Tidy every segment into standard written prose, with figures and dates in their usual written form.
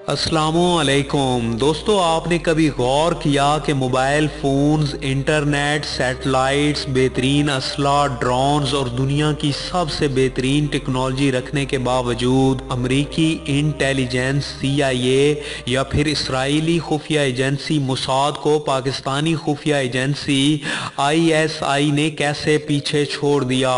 अस्सलामुअलैकुम दोस्तों, आपने कभी गौर किया कि मोबाइल फ़ोन्स, इंटरनेट, सैटेलाइट्स, बेहतरीन असला, ड्रोन्स और दुनिया की सबसे बेहतरीन टेक्नोलॉजी रखने के बावजूद अमरीकी इंटेलिजेंस CIA या फिर इसराइली खुफिया एजेंसी मोसाद को पाकिस्तानी खुफिया एजेंसी ISI ने कैसे पीछे छोड़ दिया।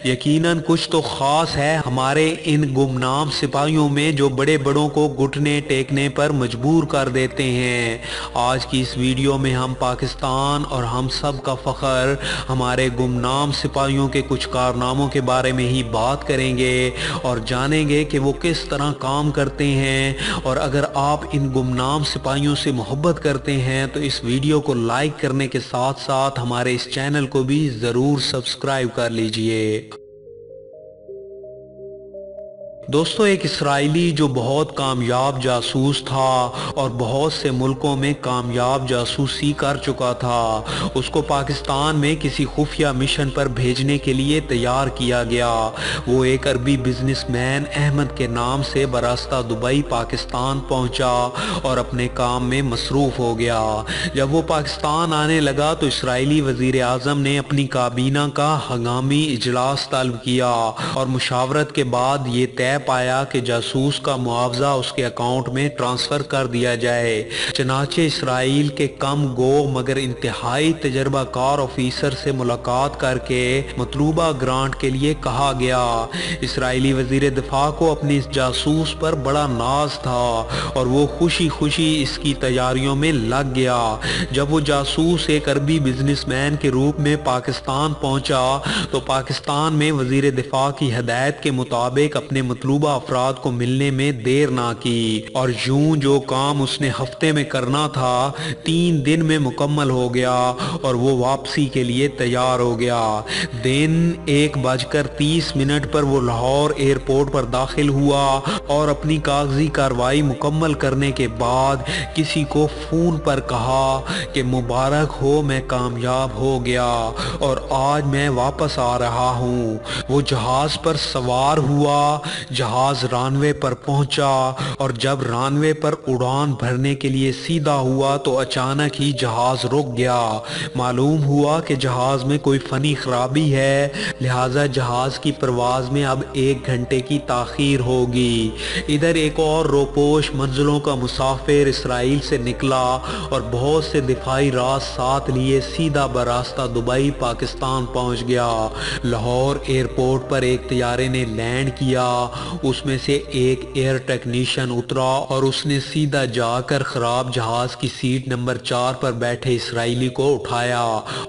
यकीनन कुछ तो ख़ास है हमारे इन गुमनाम सिपाहियों में जो बड़े बड़ों को घुटने टेकने पर मजबूर कर देते हैं। आज की इस वीडियो में हम पाकिस्तान और हम सब का फ़ख्र हमारे गुमनाम सिपाहियों के कुछ कारनामों के बारे में ही बात करेंगे और जानेंगे कि वो किस तरह काम करते हैं। और अगर आप इन गुमनाम सिपाहियों से मोहब्बत करते हैं तो इस वीडियो को लाइक करने के साथ साथ हमारे इस चैनल को भी ज़रूर सब्सक्राइब कर लीजिए। दोस्तों, एक इसराइली जो बहुत कामयाब जासूस था और बहुत से मुल्कों में कामयाब जासूसी कर चुका था, उसको पाकिस्तान में किसी खुफिया मिशन पर भेजने के लिए तैयार किया गया। वो एक अरबी बिजनेसमैन अहमद के नाम से बरास्ता दुबई पाकिस्तान पहुंचा और अपने काम में मसरूफ़ हो गया। जब वो पाकिस्तान आने लगा तो इसराइली वज़ीर आज़म ने अपनी काबीना का हंगामी इजलास तलब किया और मुशावरत के बाद ये तय पाया कि जासूस का मुआवजा उसके अकाउंट में ट्रांसफ़र कर दिया जाए। चनाचे इसराइल के कम गो मगर इंतहाई तजर्बाकार ऑफिसर से मुलाकात करके मतलूबा ग्रांट के लिए कहा गया। इसराइली वज़ीर दिफा को अपने इस जासूस पर बड़ा नाज था और वो खुशी खुशी इसकी तैयारियों में लग गया। जब वो जासूस एक अरबी बिजनेसमैन के रूप में पाकिस्तान पहुंचा तो पाकिस्तान में वज़ीर दिफा की हदायत के मुताबिक अपने मतलूबा अफराद को मिलने में देर ना की और यूं जो काम उसने हफ्ते में करना था 3 दिन में मुकम्मल हो गया और वो वापसी के लिए तैयार हो गया। दिन 1:30 पर वो लाहौर एयरपोर्ट पर दाखिल हुआ और अपनी कागजी कार्रवाई मुकम्मल करने के बाद किसी को फ़ोन पर कहा कि मुबारक हो, मैं कामयाब हो गया और आज मैं वापस आ रहा हूँ। वो जहाज़ पर सवार हुआ, जहाज रानवे पर पहुंचा और जब रानवे पर उड़ान भरने के लिए सीधा हुआ तो अचानक ही जहाज रुक गया। मालूम हुआ कि जहाज में कोई फनी खराबी है, लिहाजा जहाज की परवाज में अब 1 घंटे की ताखीर होगी। इधर एक और रोपोश मंजिलों का मुसाफिर इसराइल से निकला और बहुत से दिफाई राज साथ लिए सीधा बरास्ता दुबई पाकिस्तान पहुंच गया। लाहौर एयरपोर्ट पर एक तैयारे ने लैंड किया, उसमें से एक एयर टेक्नीशियन उतरा और उसने सीधा जाकर खराब जहाज की सीट नंबर 4 पर बैठे इसराइली को उठाया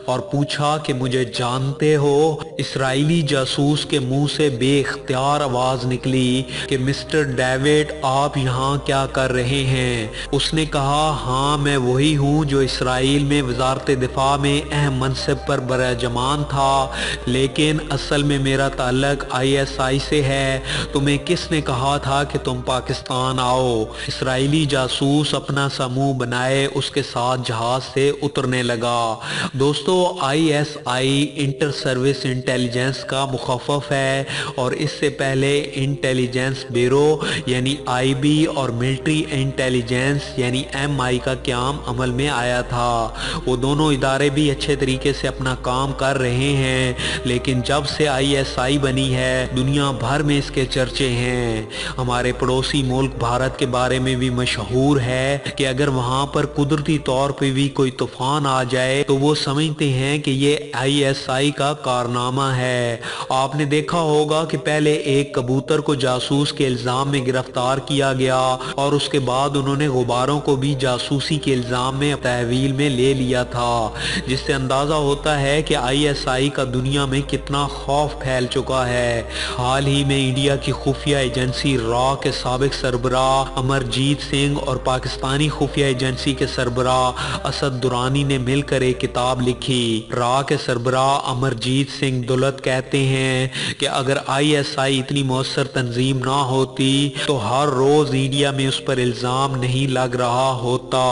और पूछा कि मुझे जानते हो। इसराइली जासूस के मुंह से बेख्तियार आवाज निकली कि मिस्टर डेविड, आप यहाँ क्या कर रहे हैं। उसने कहा, हाँ मैं वही हूँ जो इसराइल में वजारत दिफा में अहम मनसब पर बराजमान था, लेकिन असल में मेरा ताल्लुक ISI से है। तुम्हें किसने कहा था कि तुम पाकिस्तान आओ। इसराइली जासूस अपना समूह बनाए उसके साथ जहाज से उतरने लगा। दोस्तों, ISI इंटर सर्विस इंटेलिजेंस का मुखफ़फ़ है और इससे पहले इंटेलिजेंस ब्यूरो यानी IB और मिलिट्री इंटेलिजेंस यानी MI का क़याम अमल में आया था। वो दोनों इदारे भी अच्छे तरीके से अपना काम कर रहे हैं, लेकिन जब से ISI बनी है दुनिया भर में इसके चर्चे हैं। हमारे पड़ोसी मुल्क भारत के बारे में भी मशहूर है कि अगर वहाँ पर कुदरती तौर पे भी कोई तूफान आ जाए तो वो समझते हैं कि ये ISI का कारनामा है। आपने देखा होगा कि पहले एक कबूतर को जासूस के इल्ज़ाम में गिरफ्तार किया गया और उसके बाद उन्होंने गुब्बारों को भी जासूसी के इल्ज़ाम में तहवील में ले लिया था, जिससे अंदाज़ा होता है कि ISI का दुनिया में कितना खौफ फैल चुका है। हाल ही में इंडिया की खुफिया एजेंसी रॉ के साबिक सरबराह अमरजीत सिंह और पाकिस्तानी खुफिया एजेंसी के सरबराह असद दुरानी ने मिलकर एक किताब लिखी। रॉ के सरबराह अमरजीत सिंह दुलत कहते हैं कि अगर ISI इतनी मौसर तंजीम ना होती तो हर रोज इंडिया में उस पर इल्ज़ाम नहीं लग रहा होता।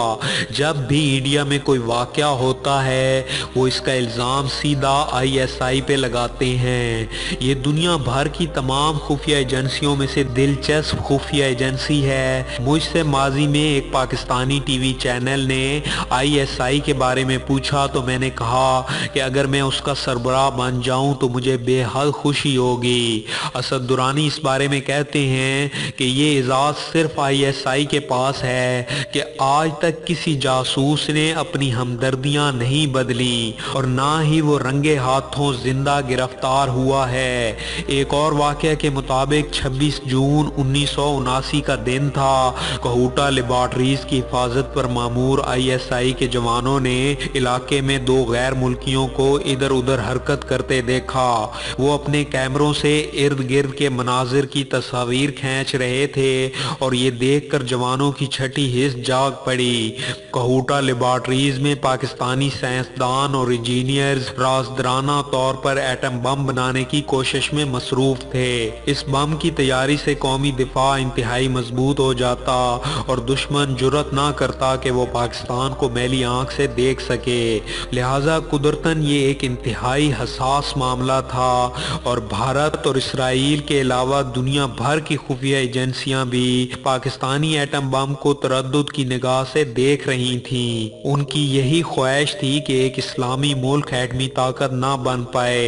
जब भी इंडिया में कोई वाक़या होता है वो इसका इल्ज़ाम सीधा ISI पे लगाते हैं। ये दुनिया भर की तमाम खुफिया एजेंसियों में से दिलचस्प खुफिया एजेंसी है। मुझसे माजी में एक पाकिस्तानी टीवी चैनल ने ISI के बारे में पूछा तो मैंने कहा कि अगर मैं उसका सरबराह बन जाऊं तो मुझे बेहद खुशी होगी। असद दुरानी इस बारे में कहते हैं कि ये एजाज़ सिर्फ ISI के पास है कि आज तक किसी जासूस ने अपनी हमदर्दियां नहीं बदली और ना ही वो रंगे हाथों जिंदा गिरफ्तार हुआ है। एक और वाक़या के मुताबिक 26 जून 1979 का दिन था। कहूटा लेबॉर्ट्रीज की हिफाजत पर मामूर ISI के जवानों ने इलाके में दो गैर मुल्कियों को इधर उधर हरकत करते देखा। वो अपने कैमरों से इर्द गिर्द के मनाजिर की तस्वीर खींच रहे थे और ये देखकर जवानों की छठी हिस्स जाग पड़ी। कहूटा लेबॉर्ट्रीज में पाकिस्तानी साइंसदान और इंजीनियर्स राजदराना तौर पर एटम बम बनाने की कोशिश में मसरूफ थे। इस बम की तैयारी से कौमी दिफा इंतहाई मजबूत हो जाता और दुश्मन जुर्रत ना करता कि वो पाकिस्तान को मैली आंख से देख सके। लिहाजा कुदरतन ये एक इंतहाई हसास मामला था और भारत और इसराइल के अलावा दुनिया भर की खुफिया एजेंसियां भी पाकिस्तानी एटम बम को तरद्दुद की निगाह से देख रही थीं। उनकी यही ख्वाहिश थी कि एक इस्लामी मुल्क एटमी ताकत ना बन पाए।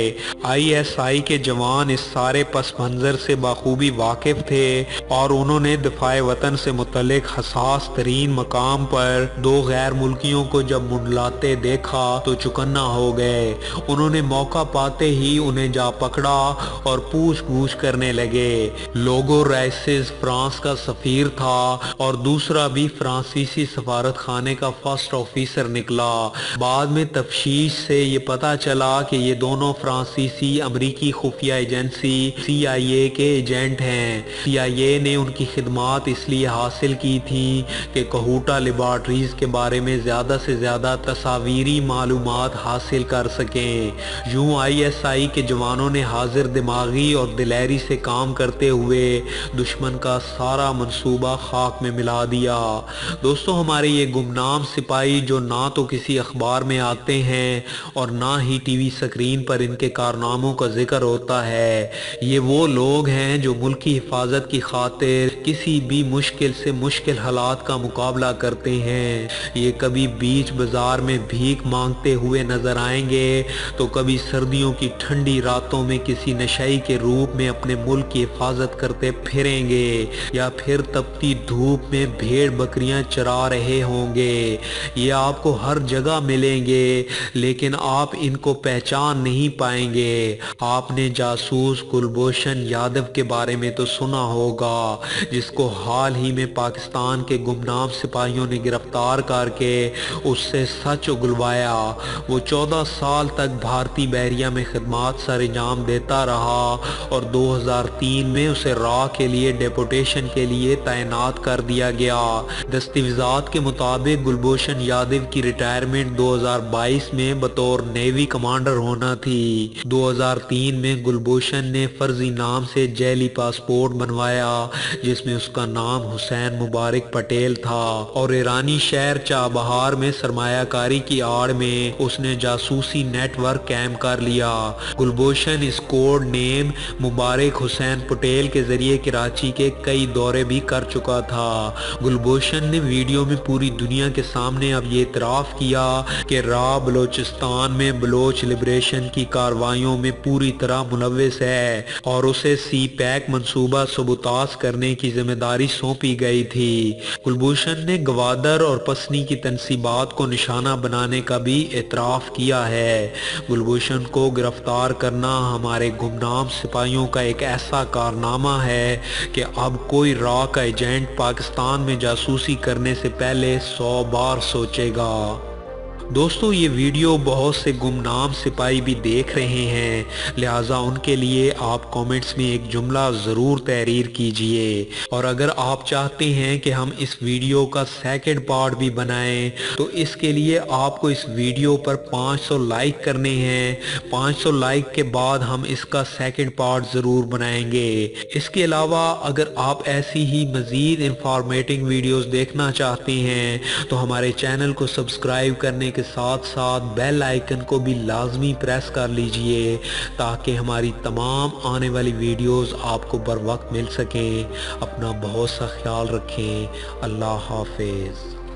ISI के जवान इस सारे पस मंजर से बखूबी वाकिफ थे और उन्होंने दिफाए वतन से मुतल्लिक हसास तरीन मकाम पर दो गैर मुल्कियों को जब मुंडलाते देखा तो चुकन्ना हो गए। उन्होंने मौका पाते ही उन्हें जा पकड़ा और पूछ गूछ करने लगे। लोगो राइसिस फ्रांस का सफीर था और दूसरा भी फ्रांसीसी सफारत खाने का फर्स्ट ऑफिसर निकला। बाद में तफ्तीश से ये पता चला कि ये दोनों फ्रांसीसी अमरीकी खुफिया एजेंसी CIA के एजेंट हैं। CIA ने उनकी खिदमात इसलिए हासिल की थी कि कहूटा लेबॉर्ट्रीज के बारे में ज़्यादा से ज़्यादा तस्वीरी मालूमात हासिल कर सकें। यूं ISI के जवानों ने हाजिर दिमागी और दिलेरी से काम करते हुए दुश्मन का सारा मंसूबा खाक में मिला दिया। दोस्तों, हमारे ये गुमनाम सिपाही जो ना तो किसी अखबार में आते हैं और ना ही टीवी स्क्रीन पर इनके कारनामों का जिक्र होता है, ये वो लोग हैं जो मुल्क की हिफाजत की खातिर किसी भी मुश्किल से मुश्किल हालात का मुकाबला करते हैं। ये कभी बीच बाजार में भीख मांगते हुए नजर आएंगे तो कभी सर्दियों की ठंडी रातों में किसी नशाई के रूप में अपने मुल्क की हिफाजत करते फिरेंगे या फिर तपती धूप में भेड़ बकरियां चरा रहे होंगे। ये आपको हर जगह मिलेंगे लेकिन आप इनको पहचान नहीं पाएंगे। आपने जासूस कुलभूषण यादव के बारे में तो सुना होगा, जिसको हाल ही में पाकिस्तान के गुमनाम सिपाहियों ने गिरफ्तार करके उससे सच उगलवाया। वो 14 साल तक भारतीय बहरिया में खिदमत सर अंजाम देता रहा और 2003 में उसे राह के लिए डेपुटेशन के लिए तैनात कर दिया गया। दस्तावेज़ात के मुताबिक कुलभूषण यादव की रिटायरमेंट 2022 में बतौर नेवी कमांडर होना थी। 2003 में कुलभूषण ने फर्जी नाम से जैली पासपोर्ट बनवाया जिसमें उसका नाम हुसैन मुबारक पटेल था और ईरानी शहर चाबहार में सरमायाकारी की आड़ में उसने जासूसी नेटवर्क कायम कर लिया। कुलभूषण इस कोड नेम मुबारक हुसैन पटेल के जरिए कराची के कई दौरे भी कर चुका था। कुलभूषण ने वीडियो में पूरी दुनिया के सामने अब ये इतराफ़ किया कि राह बलोचिस्तान में बलोच लिबरेशन की कार्रवाइयों में पूरी तरह मुलव्विस है और उसे CPAC मंसूबा सबूताज करने की जिम्मेदारी सौंपी गई थी। कुलभूषण ने गवादर और पसनी की तनसीबात को निशाना बनाने का भी इतराफ़ किया है। कुलभूषण को गिरफ्तार करना हमारे गुमनाम सिपाहियों का एक ऐसा कारनामा है कि अब कोई राह का एजेंट पाकिस्तान में जासूसी करने से पहले 100 बार सोचेगा। दोस्तों, ये वीडियो बहुत से गुमनाम सिपाही भी देख रहे हैं, लिहाजा उनके लिए आप कमेंट्स में एक जुमला ज़रूर तहरीर कीजिए और अगर आप चाहते हैं कि हम इस वीडियो का सेकंड पार्ट भी बनाएं तो इसके लिए आपको इस वीडियो पर 500 लाइक करने हैं। 500 लाइक के बाद हम इसका सेकंड पार्ट ज़रूर बनाएंगे। इसके अलावा अगर आप ऐसी ही मज़ीद इंफॉर्मेटिव वीडियोज़ देखना चाहते हैं तो हमारे चैनल को सब्सक्राइब करने کے ساتھ ساتھ بیل آئیکن کو بھی لازمی پریس کر لیجئے تاکہ ہماری تمام آنے والی ویڈیوز آپ کو بر وقت مل سکیں۔ اپنا بہت سا خیال رکھیں۔ اللہ حافظ۔